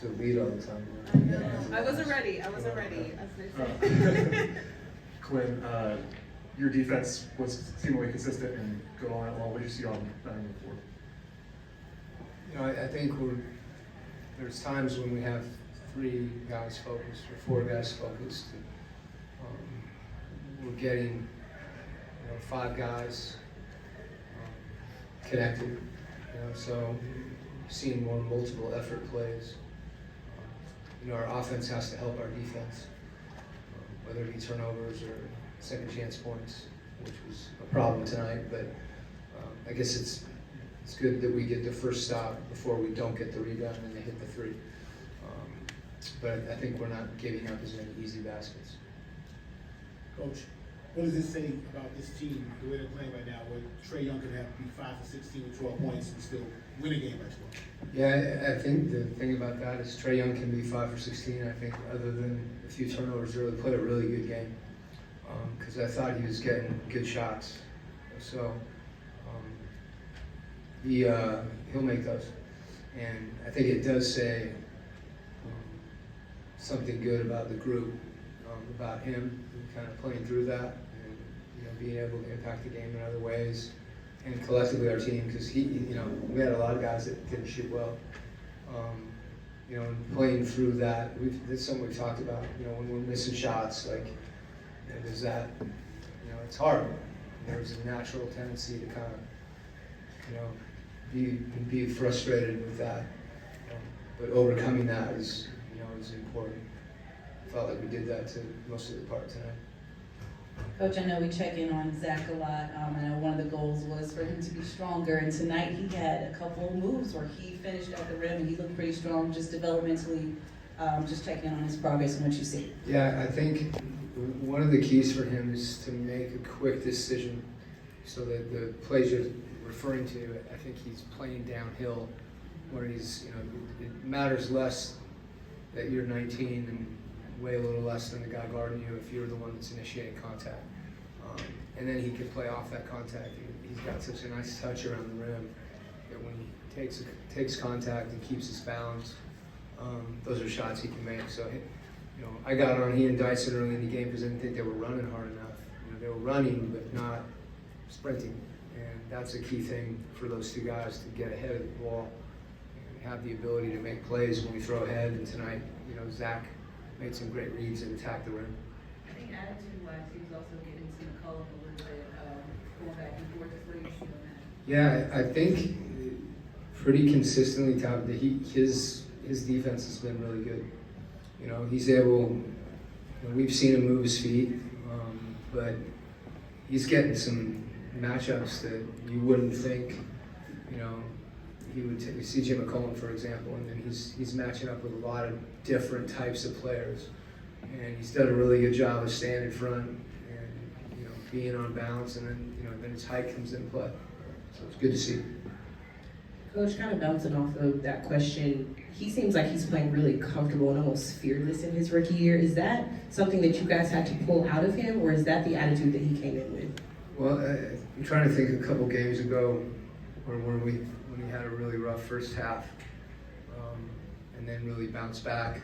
to lead all the time. I know. I wasn't ready. As they say. Quinn, your defense was seemingly consistent and good all night long. What did you see on the floor? I think there's times when we have 3 guys focused or 4 guys focused. We're getting 5 guys connected. So seeing more multiple effort plays. Our offense has to help our defense, whether it be turnovers or second chance points, which was a problem tonight. But I guess it's good that we get the first stop before we don't get the rebound and they hit the 3. But I think we're not giving up as many easy baskets. Coach, what does this say about this team, the way they're playing right now, where Trae Young could be 5 for 16 with 12 points and still win a game by 12? Yeah, I think the thing about that is Trae Young can be 5 for 16. I think other than a few turnovers, really played a really good game because I thought he was getting good shots. So he'll make those. And I think it does say something good about the group, about him kind of playing through that and being able to impact the game in other ways, and collectively our team, because we had a lot of guys that didn't shoot well. And playing through that, that's something we've talked about. When we're missing shots, there's that. It's hard. There's a natural tendency to kind of be frustrated with that, but overcoming that is important. I felt like we did that to most of the part tonight. Coach, I know we check in on Zach a lot. I know one of the goals was for him to be stronger, and tonight he had a couple of moves where he finished at the rim and he looked pretty strong, just developmentally. Just checking on his progress and what you see. Yeah, I think one of the keys for him is to make a quick decision. So that the plays you're referring to, I think he's playing downhill, where he's, it matters less that you're 19 and weigh a little less than the guy guarding you if you're the one that's initiating contact. And then he can play off that contact. He's got such a nice touch around the rim that when he takes contact and keeps his balance, those are shots he can make. So, I got on he and Dyson early in the game because I didn't think they were running hard enough. They were running but not sprinting, and that's a key thing for those 2 guys to get ahead of the ball and have the ability to make plays when we throw ahead. And tonight, Zach made some great reads and attacked the rim. I think attitude-wise, he was also getting to McCollum a little bit, going back and forth. Just what do you see on that? Yeah, I think pretty consistently, top his defense has been really good. He's able. We've seen him move his feet, but he's getting some matchups that you wouldn't think. He would take C.J. McCollum, for example, and then he's matching up with a lot of different types of players, and he's done a really good job of staying in front and being on balance, and then his height comes into play. So it's good to see. Coach, kind of bouncing off of that question, he seems like he's playing really comfortable and almost fearless in his rookie year. Is that something that you guys had to pull out of him, or is that the attitude that he came in with? Well, I'm trying to think a couple games ago when he had a really rough first half, and then really bounced back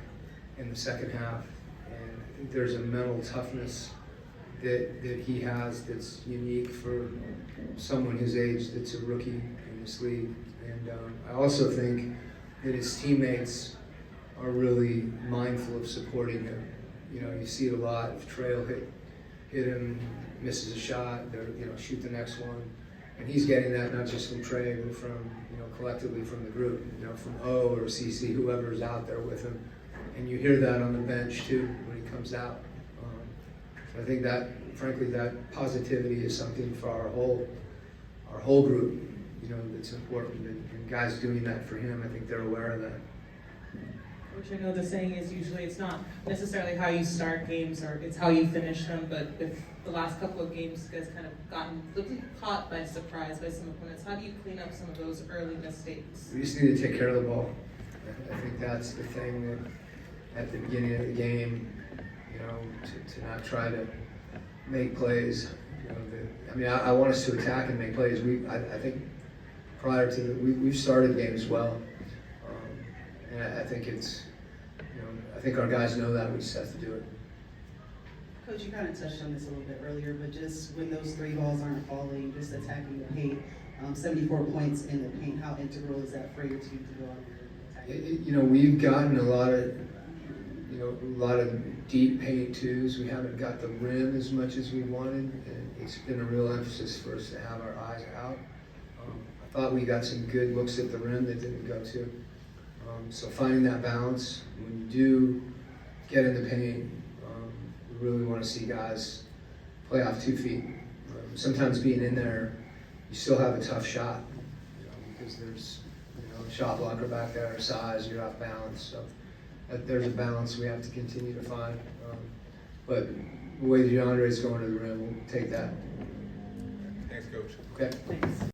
in the second half. And I think there's a mental toughness that he has that's unique for someone his age that's a rookie in this league. And I also think that his teammates are really mindful of supporting him. You see it a lot. If Trail hit him, misses a shot, they're shoot the next one. And he's getting that not just from Trey, but from collectively from the group, from O or CC, whoever's out there with him. And you hear that on the bench too when he comes out. So I think that, frankly, that positivity is something for our whole group. That's important. And guys doing that for him, I think they're aware of that. Which I know the saying is usually it's not necessarily how you start games or it's how you finish them, but with the last couple of games, you guys kind of gotten caught by surprise by some opponents. How do you clean up some of those early mistakes? We just need to take care of the ball. I think that's the thing that at the beginning of the game, to not try to make plays. I want us to attack and make plays. I think prior to we've started games well. And I think it's, I think our guys know that, we just have to do it. Coach, you kind of touched on this a little bit earlier, but just when those three balls aren't falling, just attacking the paint, 74 points in the paint, how integral is that for your team to go out there and attack? We've gotten a lot of deep paint twos. We haven't got the rim as much as we wanted, and it's been a real emphasis for us to have our eyes out. I thought we got some good looks at the rim that didn't go to. So finding that balance, when you do get in the paint, we really want to see guys play off 2 feet. Sometimes being in there, you still have a tough shot, because there's a shot blocker back there, our size, you're off balance. So there's a balance we have to continue to find. But the way DeAndre's going to the rim, we'll take that. Thanks, Coach. Okay. Thanks.